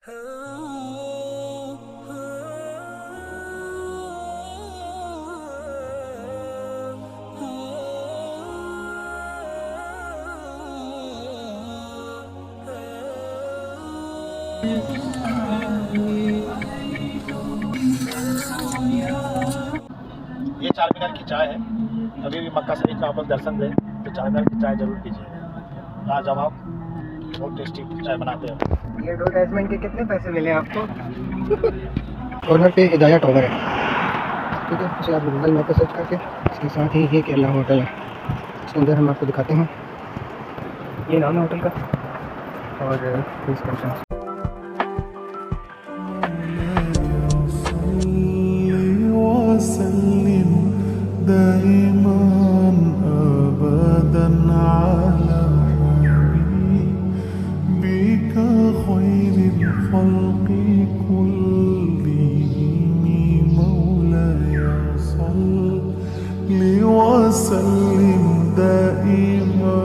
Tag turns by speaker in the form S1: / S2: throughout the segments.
S1: ये चार मीनार की चाय है। अभी भी मक्का शरीफ का आप लोग दर्शन दें तो चार मीनार की चाय जरूर पीजिए। लाजवाब, बहुत टेस्टी चाय बनाते हैं।
S2: ये एडवर्टाइजमेंट के कितने पैसे मिले आपको? कॉर्नर पे हिदाया टावर है, ठीक है। इसे आप गूगल मैप पर सर्च करके इसके साथ ही ये केरला होटल है, इसके अंदर हम आपको दिखाते हैं। ये नाम है होटल का और डिस्क्रिप्शन।
S3: دائما أبدا على حبيبك خير الخلق كلهم مولاي صل وسلم دائما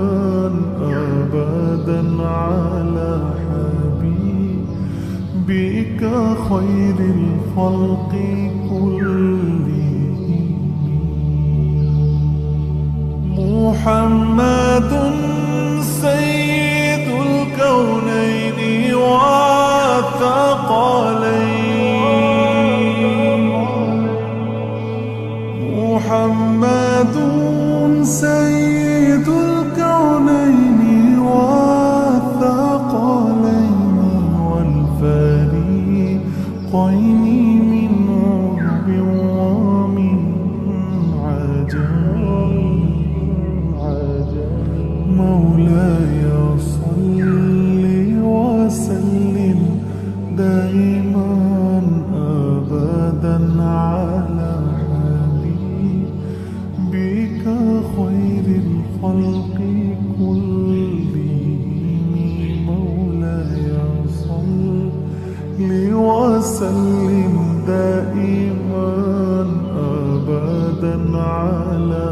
S3: أبدا على حبيبك خير الخلق كلهم محمد سيد الكونين والثقلين محمد سيد الكونين والثقلين والفريقين من عرب ومن عجم مولاي صل وسلم دائما أبدا على حبيبك خير الخلق كلهم مولاي صل وسلم دائما أبدا على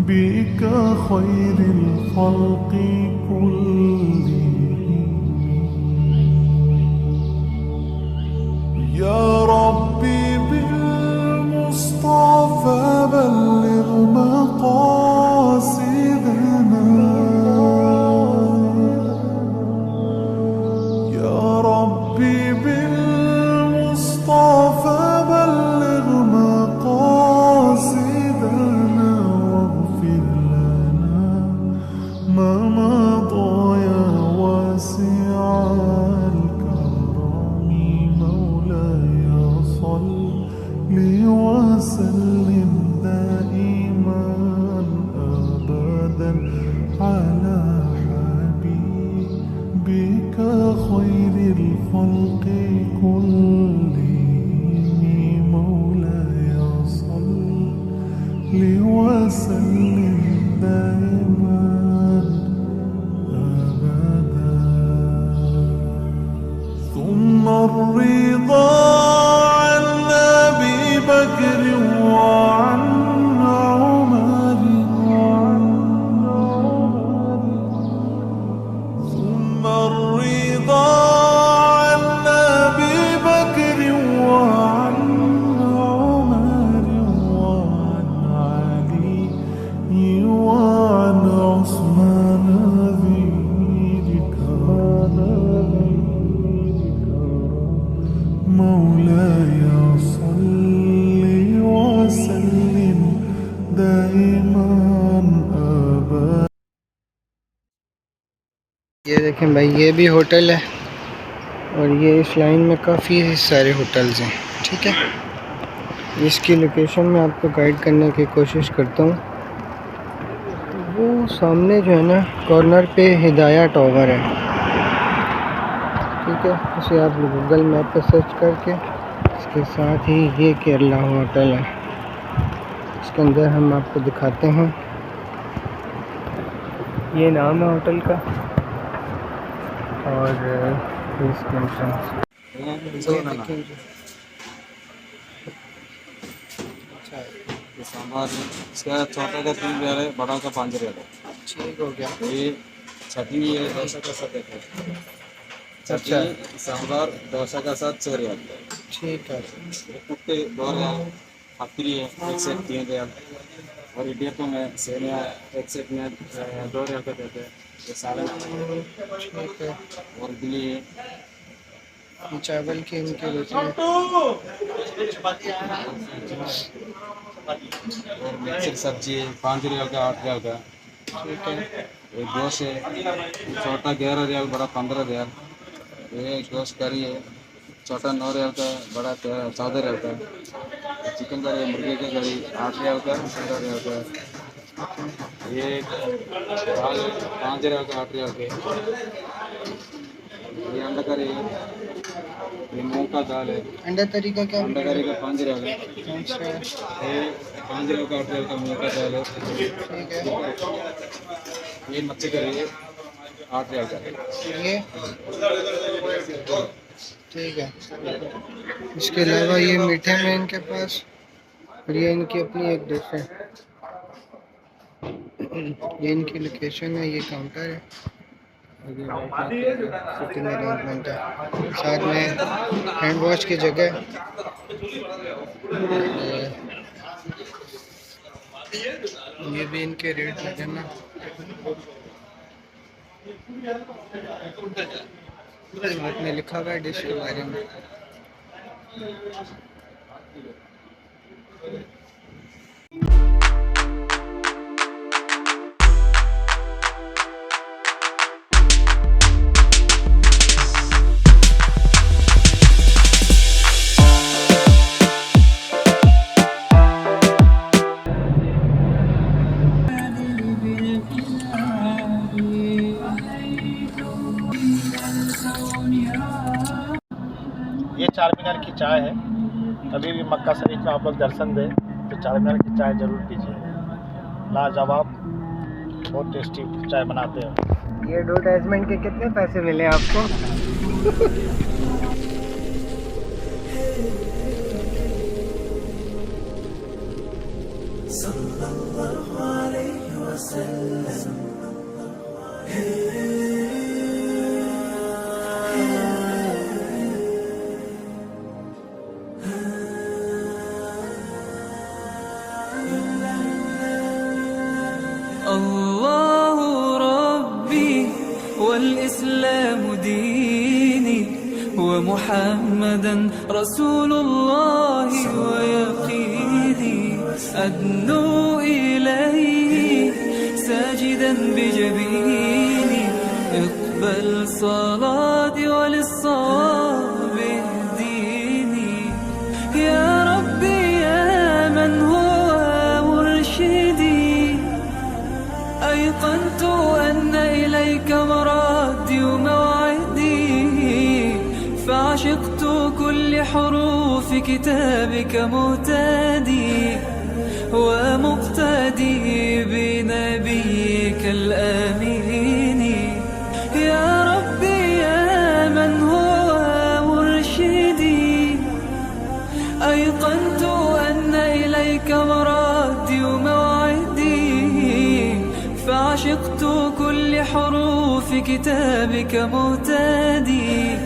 S3: بك خير الخلق كلهم يا ربي بالمصطفى بلغ مقاصدنا يا ربي بالمصطفى بلغ مقاصدنا ما مضى يا واسع الكرم مولاي صل وسلم دائما أبدا على حبيبك خير الخلق كلهم مولاي صل وسلم دائما ثم الرضا عن أبي بكر وعن عمر ثم الرضا عن أبي بكر وعن عمر وعن علي وعن عثمان ذي مولاي صل وسلم دائما أبدا।
S2: ये देखें भाई, ये भी होटल है और ये इस लाइन में काफ़ी सारे होटल्स हैं, ठीक है। इसकी लोकेशन मैं आपको गाइड करने की कोशिश करता हूँ। वो सामने जो है ना कॉर्नर पे हिदाया टावर है, ठीक है। इसे आप गूगल मैप पर सर्च करके इसके साथ ही ये केरला होटल है, इसके अंदर हम आपको दिखाते हैं। ये नाम है होटल का और डिस्क्रिप्शन।
S4: सांभर इसका छोटा का 3 रियाल है, बड़ा का 5 रियाल है।
S2: ठीक हो गया।
S4: ये चटनी है, डोसा का सब है। चटनी सांभर डोसा का साथ 100 रियाल।
S2: ठीक है।
S4: पुट्टे 2 रियाल, पत्ती है 1 सेट 3 रियाल, और इडियप्पम है सेमिया 1 सेट में 2 रियाल का देते हैं। ये सालन
S2: ठीक है।
S4: और इडली है।
S2: ये चावल की इनकी रोटी है।
S4: और मिक्सर सब्जी है 5 रियाल का 8 रियाल का।
S2: ठीक है।
S4: एक गोश्त है छोटा 11 रियाल, बड़ा 15 रियाल। ये गोश्त करी है छोटा 9 रियाल का, बड़ा 14 रियाल का। चिकन करी है मुर्गे की करी 8 रियाल का 15 रियाल का। ये दाल 5 रियाल का 8 रियाल के। ये अंडा करी है, ये मूंग का दाल है।
S2: अंडा तरीका क्या?
S4: अंडा करी का 5 रियाल है।
S2: अच्छा।
S4: ये 5 रियाल का 8 रियाल का मूंग का दाल है।
S2: ठीक है।
S4: ये मच्छी करी है 8 रियाल का।
S2: ये ठीक है। इसके अलावा ये मीठे में इनके पास, और ये इनकी अपनी एक डिश है। ये इनकी लोकेशन है, ये काउंटर है, सिटिंग अरेंजमेंट है, साथ में हैंड वॉश की जगह। ये भी इनके रेट लगे ना। आपने लिखा हुआ है डिश के बारे में।
S1: ये चार मीनार की चाय है। कभी भी मक्का शरीफ में आप लोग दर्शन दें तो चार मीनार की चाय ज़रूर पीजिए। लाजवाब, बहुत टेस्टी चाय बनाते हैं।
S2: ये एडवर्टाइजमेंट के कितने पैसे मिले आपको?
S5: الله ربي والإسلام ديني ومحمدا رسول الله ويقيني أدنو إليه ساجدا بجبيني اقبل صلاتي وللصواب اهديني يا ربي يا من هو مرشدي أيقنت أن إليك مرادي وموعدي فعشقت كل حروف كتابك مهتدي ومقتدي بنبيك الآمين يا ربي يا من هو مرشدي أيقنت أن إليك مرادي وموعدي فعشقت كل حروف كتابك مهتدي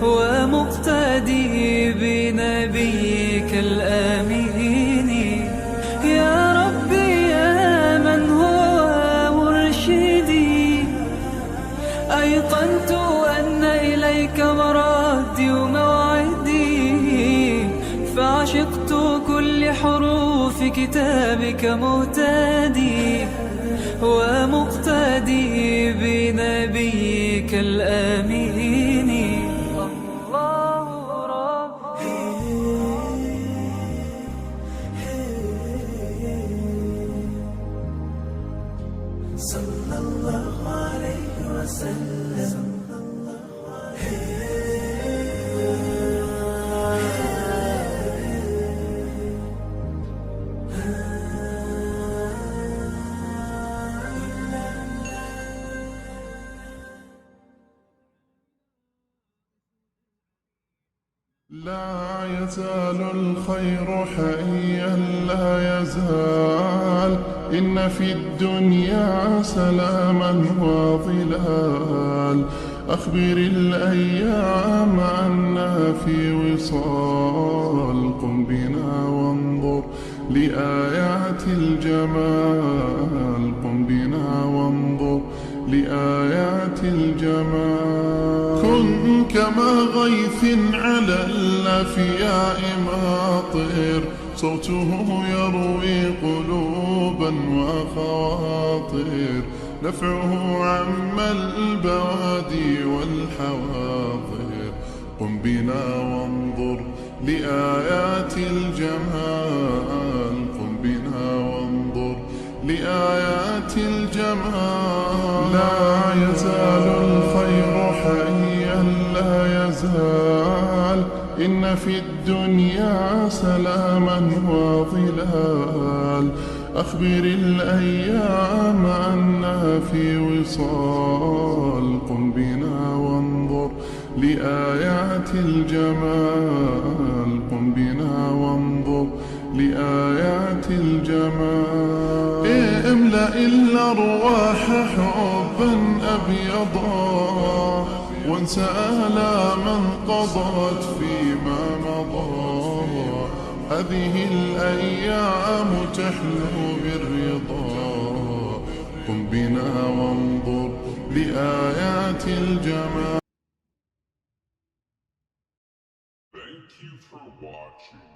S5: ومقتدي بنبيك الآمين يا ربي يا من هو مرشدي أيقنت أن إليك مرادي وموعدي فعشقت كل حروف كتابك مهتدي ومقتدي بنبيك الآمين الله ربي صلى الله عليه وسلم
S3: لا يزال الخير حيا لا يزال إن في الدنيا سلاما وظلال أخبر الأيام أنها في وصال. قم بنا وانظر لآيات الجمال. قم بنا وانظر لآيات الجمال. كن كما غيث على الأفياء ماطر، صوته يروي قلوبا وخواطر، نفعه عم البوادي والحواضر. قم بنا وانظر لآيات الجمال. قم بنا وانظر لآيات الجمال. لا يزال الخير حيا لا يزال، إن في الدنيا سلاما وظلال. أخبر الأيام أنها في وصال. قم بنا وانظر لآيات الجمال. قم بنا وانظر لآيات الجمال. املأ الأرواح حبا أبيضا، وانسى آلاما قضت فيما مضى. هذه الأيام تحلو بالرضا. قم بنا وانظر لآيات الجمال.
S6: Thank you for watching.